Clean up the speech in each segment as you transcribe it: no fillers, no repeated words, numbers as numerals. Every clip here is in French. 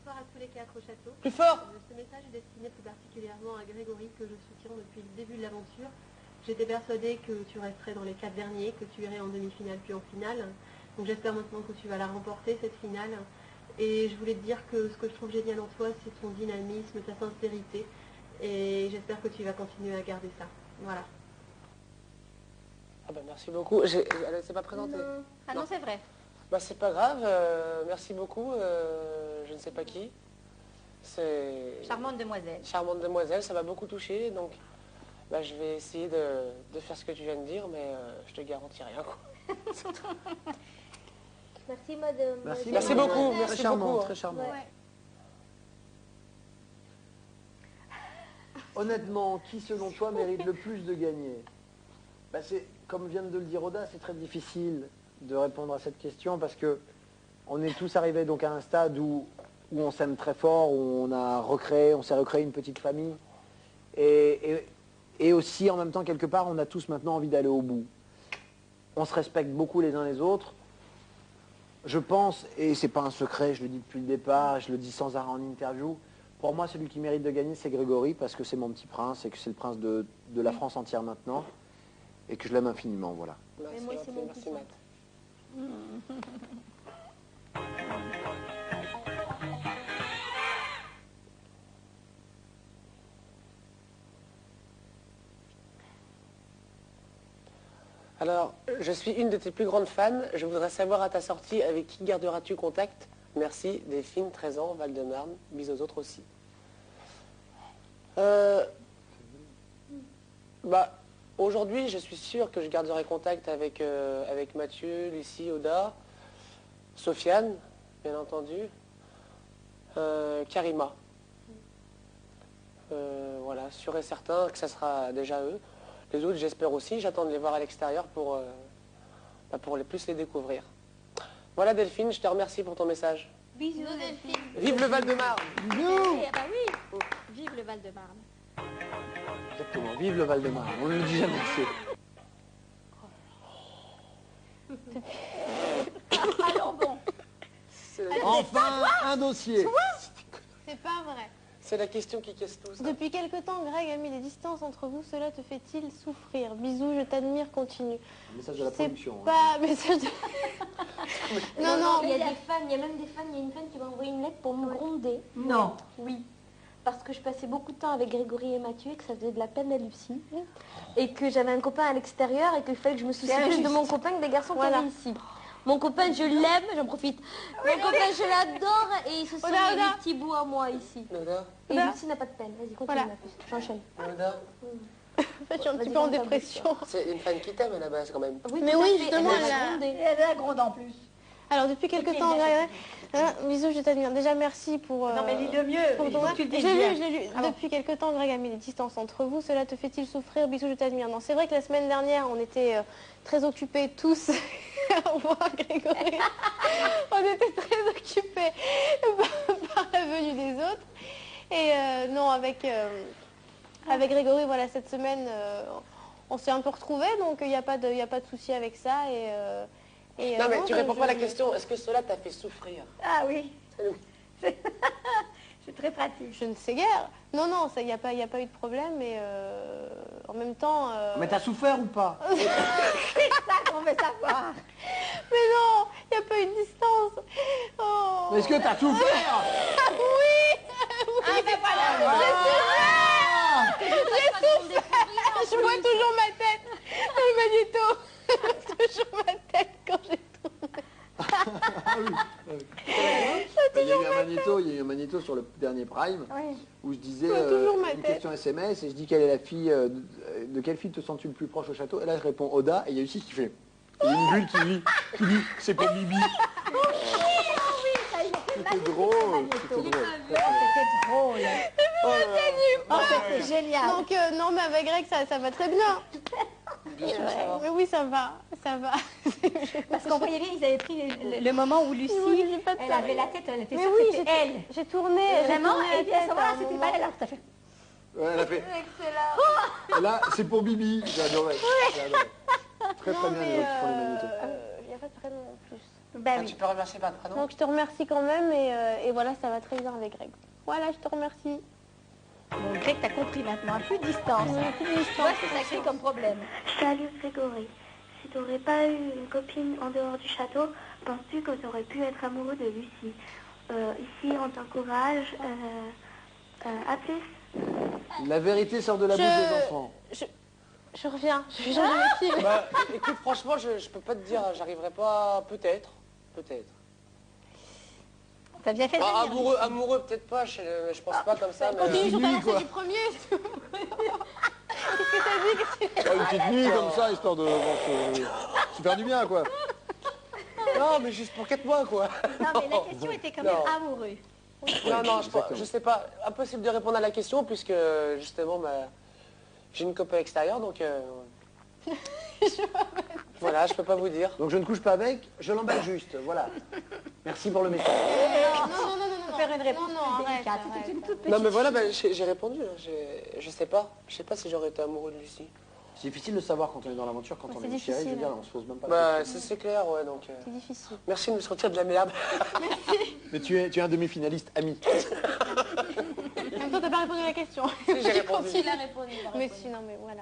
bonsoir à tous les 4 au château. Plus fort. Ce message est destiné plus particulièrement à Grégory, que je soutiens depuis le début de l'aventure. J'étais persuadée que tu resterais dans les 4 derniers, que tu irais en demi-finale puis en finale. Donc j'espère maintenant que tu vas la remporter, cette finale. Et je voulais te dire que ce que je trouve génial en toi, c'est ton dynamisme, ta sincérité. Et j'espère que tu vas continuer à garder ça. Voilà. Ah bah merci beaucoup. Elle s'est pas présentée. Non. Ah non, c'est vrai. Bah c'est pas grave, merci beaucoup. Je ne sais pas qui. C'est... Charmante demoiselle. Charmante demoiselle, ça m'a beaucoup touché. Donc bah, je vais essayer de faire ce que tu viens de dire, mais je te garantis rien, quoi. Merci madame. Merci beaucoup. Très Merci charmant, beaucoup. très charmant. Ouais. Honnêtement, qui selon toi mérite le plus de gagner? Bah, c'est, comme vient de le dire Oda, c'est très difficile de répondre à cette question parce que on est tous arrivés donc à un stade où on s'aime très fort, où on s'est recréé une petite famille et aussi en même temps quelque part on a tous maintenant envie d'aller au bout. On se respecte beaucoup les uns les autres. Je pense, et c'est pas un secret, je le dis depuis le départ, je le dis sans arrêt en interview, pour moi celui qui mérite de gagner c'est Grégory parce que c'est mon petit prince et que c'est le prince de la France entière maintenant et que je l'aime infiniment, voilà. Merci, moi, c'est mon merci petit Matt. Alors, je suis une de tes plus grandes fans. Je voudrais savoir à ta sortie avec qui garderas-tu contact? Merci, Delphine, 13 ans, Val-de-Marne. Bisous aux autres aussi. Bah, aujourd'hui, je suis sûr que je garderai contact avec Mathieu, Lucie, Oda, Sofiane, bien entendu, Karima. Voilà, sûr et certain que ça sera déjà eux. Les autres, j'espère aussi. J'attends de les voir à l'extérieur pour plus les découvrir. Voilà Delphine, je te remercie pour ton message. Bisous, Delphine. Vive le Val-de-Marne! Ah bah oui. Vive le Val-de-Marne. Exactement, vive le Val-de-Marne, on ne le dit jamais assez. Alors bon. Enfin, un dossier. C'est pas vrai. C'est la question qui casse tout, ça. Depuis quelque temps, Greg a mis des distances entre vous. Cela te fait-il souffrir? Bisous, je t'admire, continue. Message de la C'est production. hein. pas message de... Non, non. Il y a des fans, il y a même des fans, il y a une fan qui m'a envoyé une lettre pour me gronder. Non. Oui. Parce que je passais beaucoup de temps avec Grégory et Mathieu et que ça faisait de la peine à Lucie. Et que j'avais un copain à l'extérieur et qu'il fallait que je me soucie plus de mon copain que des garçons qui étaient ici. Mon copain, je l'aime, j'en profite. Mon copain, je l'adore et ce sont Oda, des Oda. petits bouts à moi ici. Oda, Et Oda. Lucie n'a pas de peine. Vas-y, continue, Voilà. ma puce. J'enchaîne. Oda, En fait, je suis un petit peu en dépression. c'est une fan qui t'aime à la base quand même. Oui, Mais tout à oui, fait, justement, elle m'a elle a- grondé. Elle a gronde en plus. Alors, depuis quelque Ok, temps, bien, Greg, bisous, je t'admire. Déjà, merci pour... Non mais dis-le mieux. pour Il ton faut que aide. tu le dises Je bien. l'ai lu. Depuis quelque temps, Greg a mis des distances entre vous. Cela te fait-il souffrir? Bisous, je t'admire. Non, c'est vrai que la semaine dernière, on était très occupés tous. Au revoir, Grégory. On était très occupés par la venue des autres. Et non, avec Grégory, voilà, cette semaine, on s'est un peu retrouvés, donc il n'y a pas de souci avec ça. Non mais tu réponds pas à la je- question, est-ce que cela t'a fait souffrir? Ah oui. Salut. C'est très pratique. Je ne sais guère. Non, non, il n'y a pas eu de problème, mais en même temps... Mais t'as souffert ou pas? C'est ça qu'on veut savoir. Mais non, il n'y a pas eu de distance. Oh. Mais est-ce que t'as souffert? Oui. Ah ben voilà. Je vois toujours ma tête. Le magnéto. Je vois toujours ma tête quand j'ai tourné. Ah oui. Il y a eu un magnéto sur le dernier Prime où je disais toujours ma une tête. question SMS et je dis quelle est la fille, de quelle fille te sens-tu le plus proche au château? Et là je réponds Oda et il y a Lucie qui fait. Il y a une bulle qui dit c'est pour Bibi. C'était drôle. C'était drôle. C'était drôle. Oh, c'était génial. Donc non, mais avec Greg, ça va très bien. Bien sûr, ça va. Mais oui, ça va. Parce qu'on voyait bien, ils avaient pris le moment où Lucie, Oui, j'ai pas de elle ça. avait la tête, elle était Mais sûre oui, que c'était elle. j'ai tourné. Vraiment, et puis à ce moment-là, un c'était moment. pas elle, alors tout à fait. Ouais, elle a fait. Excellent. Et là c'est pour Bibi. J'ai adoré. J'ai adoré. Très Non, très bien mais les autres qui font les magnétos. il n'y a pas de prénom en plus. Bah Ah, oui. tu peux remercier par prénom. Donc je te remercie quand même et voilà, ça va très bien avec Greg. Voilà, je te remercie. Bon, Greg, t'as compris maintenant, plus de distance. Plus de Tu vois distance. ce que ça crée comme problème? Salut Grégory. Si tu n'aurais pas eu une copine en dehors du château, penses-tu que tu aurais pu être amoureux de Lucie? Ici, on t'encourage. À plus. La vérité sort de la bouche des enfants. Je reviens, je vais changer mes films. Bah, écoute, franchement, je peux pas te dire, j'arriverai pas, peut-être. T'as bien fait de Ah, venir. amoureux, peut-être pas, je pense pas comme ça, mais... Continue sur ta nuit, lancée quoi. du premier. Une petite nuit comme ça, histoire de se faire du bien, quoi. Non, mais juste pour 4 mois, quoi. Non, mais la question était quand même Non. amoureux. Non, je sais pas, impossible de répondre à la question, puisque, justement, j'ai une copain extérieure, donc... Voilà, je peux pas vous dire. Donc je ne couche pas avec, je l'emballe juste, voilà. Merci pour le message. Non. Faire une réponse Non, plus arrête, délicate. arrête. C'était une toute petite. Non, mais voilà, j'ai répondu, hein, je sais pas si j'aurais été amoureux de Lucie. C'est difficile de savoir quand on est dans l'aventure, quand on c'est est chéri, je veux difficile, dire, on se pose même pas la Bah, question. c'est clair, ouais, donc... C'est difficile. Merci de me sortir de la merde. Mais tu es un demi-finaliste ami. En même temps, t'as pas répondu à la question. Si, j'ai répondu. Il a répondu. Mais si, non, mais voilà.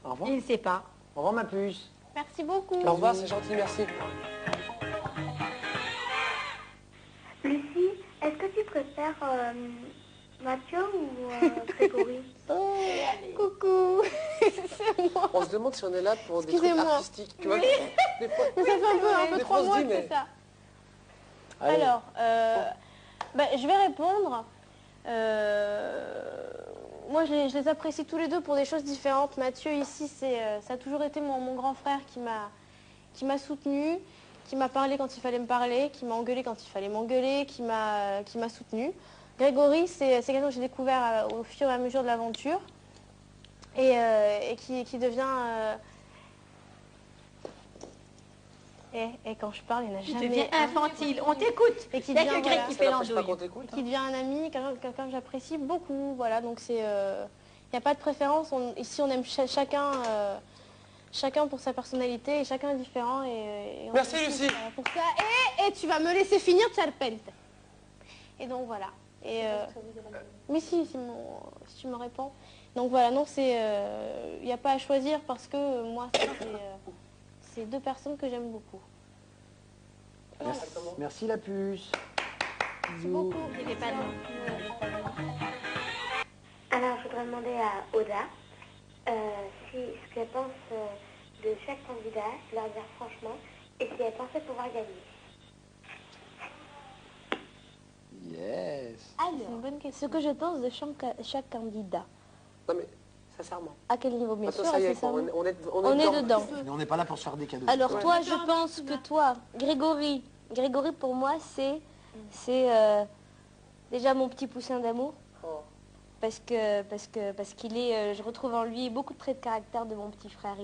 Au revoir. Il ne sait pas. Au revoir ma puce. Merci beaucoup. Au revoir, c'est gentil, merci. Lucie, est-ce que tu préfères Mathieu ou Grégory? Coucou. C'est moi. On se demande si on est là pour des trucs Excusez-moi. artistiques, tu vois. Des fois, Mais ça fait un peu Des 3 fois, on se mois dit, que mais- c'est ça. Allez. Alors, je vais répondre. Moi, je les apprécie tous les deux pour des choses différentes. Mathieu, ici, ça a toujours été mon grand frère qui m'a soutenu, qui m'a parlé quand il fallait me parler, qui m'a engueulé quand il fallait m'engueuler, qui m'a soutenu. Grégory, c'est quelqu'un que j'ai découvert au fur et à mesure de l'aventure et qui devient... Et quand je parle, il n'a Tu jamais... deviens infantile. On t'écoute. Et qui Il n'y a devient, que Greg voilà, qui ça fait n'empêche pas l'andouille. qu'on t'écoute. qui devient un ami, quelqu'un que j'apprécie beaucoup. Voilà, donc c'est... Il n'y a pas de préférence. Ici, on aime chacun pour sa personnalité et chacun est différent. Et on Merci, s'apprécie, Lucie. pour ça. Et tu vas me laisser finir, serpente. Et donc voilà. Et mais si tu me réponds. Donc voilà, non, c'est... Il n'y a pas à choisir parce que moi, c'est deux personnes que j'aime beaucoup. Merci la puce. Merci beaucoup. Il n'y avait pas de nom. Alors, je voudrais demander à Oda ce qu'elle pense de chaque candidat, leur dire franchement, et si elle pensait pouvoir gagner. Yes. C'est une bonne question. Ce que je pense de chaque candidat. Non, mais sincèrement. À quel niveau, bien Attends, sûr, ça y est, c'est ça. quoi, on est On est dedans. Mais on n'est pas là pour se faire des cadeaux. Alors Ouais. toi, je pense que toi, Grégory pour moi, c'est déjà mon petit poussin d'amour. Oh. Parce qu'il est, je retrouve en lui beaucoup de traits de caractère de mon petit frère.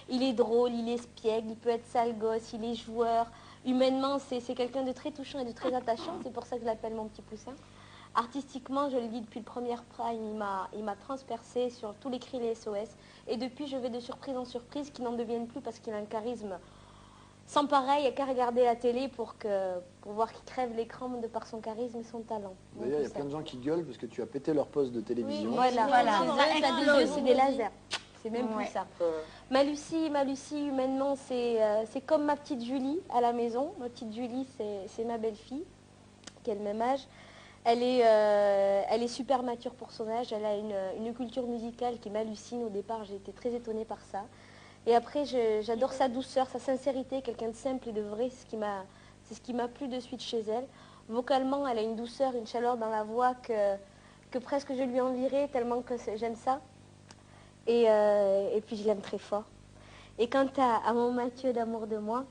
Il est drôle, il est espiègle, il peut être sale gosse, il est joueur. Humainement, c'est quelqu'un de très touchant et de très attachant. C'est pour ça que je l'appelle mon petit poussin. Artistiquement, je le dis depuis le premier prime, il m'a transpercé sur tous les cris, les SOS. Et depuis, je vais de surprise en surprise, qui n'en deviennent plus parce qu'il a un charisme sans pareil. Il n'y a qu'à regarder la télé pour voir qu'il crève l'écran de par son charisme et son talent. D'ailleurs, il y a plein de gens qui gueulent parce que tu as pété leur poste de télévision. Voilà, Voilà. c'est ça, des yeux, c'est des lasers. C'est même Ouais. plus ça. Euh, Ma Lucie, humainement, c'est comme ma petite Julie à la maison. Ma petite Julie, c'est ma belle-fille, qui a le même âge. Elle est super mature pour son âge. Elle a une culture musicale qui m'hallucine. Au départ, j'ai été très étonnée par ça. Et après, j'adore sa douceur, sa sincérité, quelqu'un de simple et de vrai. C'est ce qui m'a plu de suite chez elle. Vocalement, elle a une douceur, une chaleur dans la voix que presque je lui envierais tellement que j'aime ça. Et puis je l'aime très fort. Et quant à mon Mathieu d'amour de moi,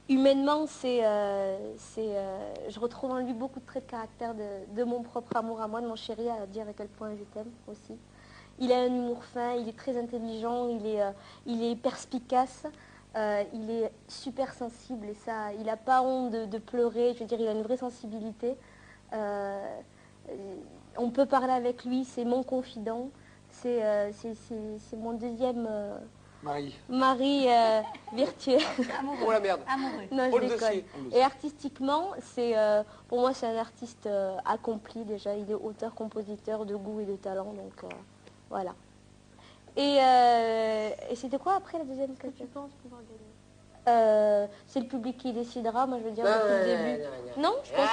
humainement, je retrouve en lui beaucoup de traits de caractère de mon propre amour à moi, de mon chéri, à dire à quel point je t'aime aussi. Il a un humour fin, il est très intelligent, il est perspicace, il est super sensible et ça, il n'a pas honte de pleurer, je veux dire, il a une vraie sensibilité. On peut parler avec lui, c'est mon confident, c'est mon Marie virtuelle. Oh la merde. Amoureux. Non, Oh, je le déconne. dossier. Et artistiquement, pour moi, c'est un artiste accompli déjà. Il est auteur, compositeur de goût et de talent, donc voilà. Et c'était quoi après la deuxième question? Tu penses pouvoir gagner? C'est le public qui décidera. Moi, je veux dire depuis le début. Non, je pense.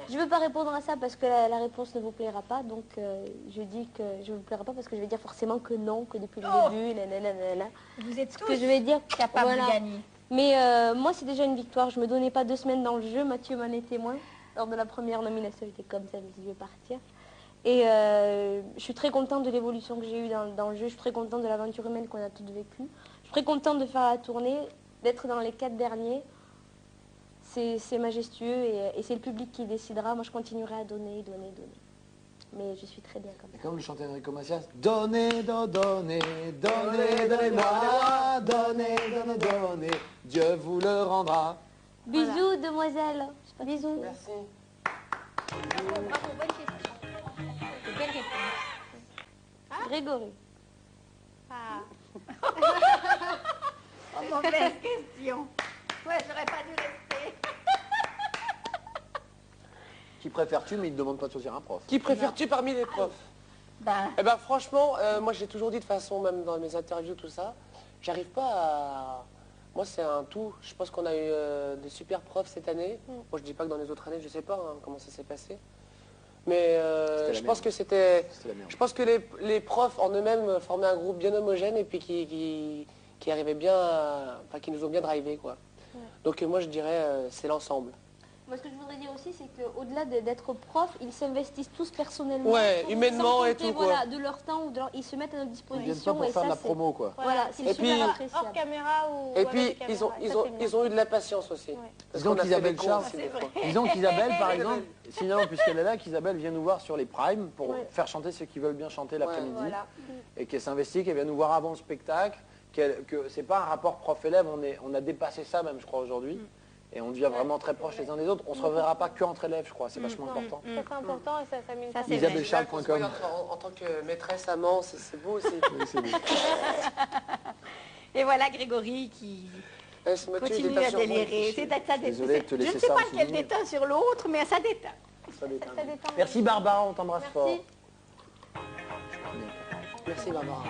Je veux pas répondre à ça parce que la réponse ne vous plaira pas. Donc, je dis que je ne vous plaira pas parce que je vais dire forcément que non, que depuis le début, nanana. Vous êtes Ce tous que je vais dire, capables voilà. de gagner. Mais moi, c'est déjà une victoire. Je me donnais pas 2 semaines dans le jeu. Mathieu m'en est témoin. Lors de la première nomination, j'étais comme ça, je me suis dit, je vais partir. Et je suis très contente de l'évolution que j'ai eue dans le jeu. Je suis très contente de l'aventure humaine qu'on a toutes vécue. Je suis très contente de faire la tournée, d'être dans les 4 derniers. C'est majestueux et c'est le public qui décidera. Moi, je continuerai à donner. Mais je suis très bien comme ça. Et comme le chantait Enrico Macias, donnez, donnez, donnez-moi, donnez, Dieu vous le rendra. Bisous, demoiselle. Bisous. Merci. Bravo, bonne question. De belle réponse. Grégory. Ah. Oh, mauvaise question. Ouais, j'aurais pas dû rester. Qui préfères-tu, mais il ne demande pas de choisir un prof. Qui préfères-tu parmi les profs? Ben, Eh ben franchement, moi j'ai toujours dit de façon, même dans mes interviews, tout ça, j'arrive pas à... Moi c'est un tout. Je pense qu'on a eu des super profs cette année. Moi je dis pas que dans les autres années, je sais pas comment ça s'est passé. Mais je pense que c'était... C'était la merde. Je pense que les profs en eux-mêmes formaient un groupe bien homogène et puis qui arrivaient bien, enfin qui nous ont bien drivé quoi. Donc moi je dirais c'est l'ensemble. Moi, ce que je voudrais dire aussi, c'est qu'au-delà d'être prof, ils s'investissent tous personnellement. Ouais, humainement sans et compter, tout, quoi. voilà, de leur temps, ils se mettent à notre Ils disposition. viennent pas pour et faire de ça, la promo, quoi. Voilà, c'est Et super puis- appréciable. Hors caméra ou Et avec puis caméra. ils Ça, c'est bien. ils ont eu de la patience aussi. Parce Disons qu'on a fait qu'Isabelle des cons Charles, aussi, des fois. disons qu'Isabelle, par exemple, sinon, puisqu'elle est là, qu'Isabelle vient nous voir sur les primes pour Ouais. faire chanter ceux qui veulent bien chanter l'après-midi. Voilà. Et qu'elle s'investit, qu'elle vient nous voir avant le spectacle, que c'est pas un rapport prof-élève, on a dépassé ça même, je crois, aujourd'hui. Et on devient vraiment très proches les uns des autres. On se reverra pas que entre élèves, je crois, c'est vachement important. Ça, c'est important et ça m'étonne. Ça, c'est vrai. Isabellecharles.com. En tant que maîtresse, amant, c'est beau aussi. Oui, c'est bien. et voilà Grégory qui Ce Mathieu, il est continue à patient, moi, délirer. il C'est ça Désolé de te Je laisser ne sais ça pas en lequel souvenir. déteint sur l'autre, mais ça déteint. Ça déteint. Ça détend. Merci Barbara, on t'embrasse fort. Merci Barbara.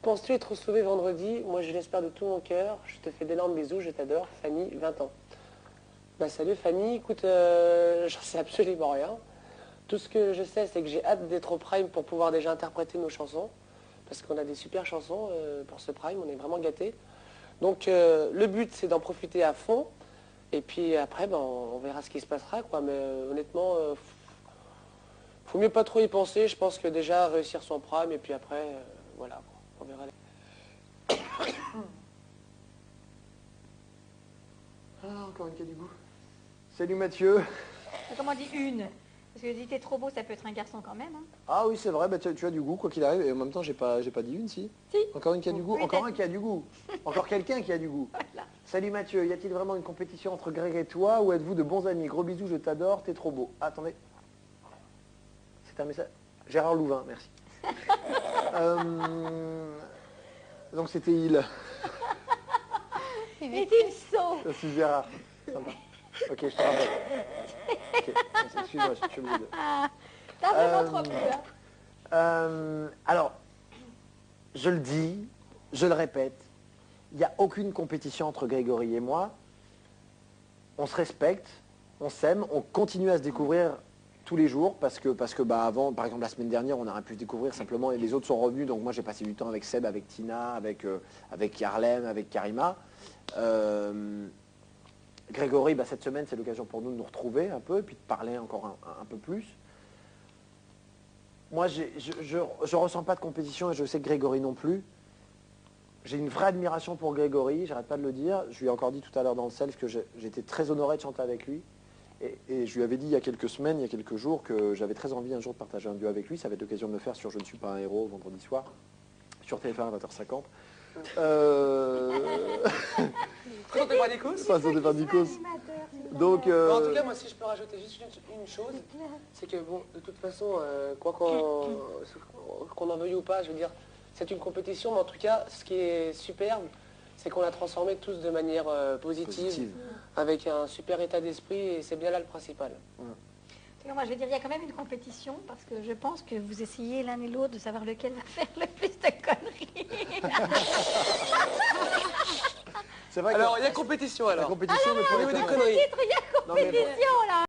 Penses-tu être sauvé vendredi? Moi, je l'espère de tout mon cœur. Je te fais d'énormes bisous, je t'adore. Fanny, 20 ans. Bah, salut Fanny, écoute, j'en sais absolument rien. Tout ce que je sais, c'est que j'ai hâte d'être au Prime pour pouvoir déjà interpréter nos chansons. Parce qu'on a des super chansons pour ce Prime, on est vraiment gâtés. Donc, le but, c'est d'en profiter à fond. Et puis après, ben, on verra ce qui se passera, quoi. Mais honnêtement, faut mieux pas trop y penser. Je pense que déjà, réussir son Prime, et puis après, voilà, quoi. On verra. Ah, encore une qui a du goût. Salut Mathieu. Comment on dit une? Parce que si t'es trop beau, ça peut être un garçon quand même. Hein. Ah oui, c'est vrai, bah, tu as du goût, quoi qu'il arrive. Et en même temps, j'ai pas dit une, si. Si. Encore une qui a du goût. Oui, Encore t'as un qui a du goût. Encore quelqu'un qui a du goût. Voilà. Salut Mathieu, y a-t-il vraiment une compétition entre Greg et toi ou êtes-vous de bons amis? Gros bisous, je t'adore, t'es trop beau. Ah, attendez. C'est un message. Gérard Louvain, merci. Donc c'était il. Il est saut. Je suis Gérard. Sympa. Ok, je te rappelle. Ok, excuse-moi, je suis obligé de... T'as vraiment trop plu. Hein. Alors, je le dis, je le répète, il n'y a aucune compétition entre Grégory et moi. On se respecte, on s'aime, on continue à se découvrir tous les jours parce que bah, avant, par exemple la semaine dernière, on aurait pu se découvrir simplement et les autres sont revenus. Donc moi j'ai passé du temps avec Seb, avec Tina, avec Yarlem, avec Karima. Grégory, bah, cette semaine c'est l'occasion pour nous de nous retrouver un peu et puis de parler encore un peu plus. Moi je ressens pas de compétition et je sais que Grégory non plus. J'ai une vraie admiration pour Grégory, j'arrête pas de le dire. Je lui ai encore dit tout à l'heure dans le self que j'étais très honoré de chanter avec lui. Et je lui avais dit il y a quelques semaines, il y a quelques jours, que j'avais très envie un jour de partager un duo avec lui. Ça va être l'occasion de le faire sur Je ne suis pas un héros, vendredi soir, sur TF1 à 20h50. Sans débat d'Écosse. Pas sans débat d'Écosse. Donc, En tout cas, moi, si je peux rajouter juste une chose, c'est que, bon, de toute façon, quoi qu'on en veuille ou pas, je veux dire, c'est une compétition, mais en tout cas, ce qui est superbe, c'est qu'on l'a transformé tous de manière positive, avec un super état d'esprit, et c'est bien là le principal. Moi, je veux dire, il y a quand même une compétition, parce que je pense que vous essayez l'un et l'autre de savoir lequel va faire le plus de conneries. c'est vrai Alors, il y a compétition, alors. La compétition, mais pour Au les niveau des conneries. conneries. Il y a compétition, là.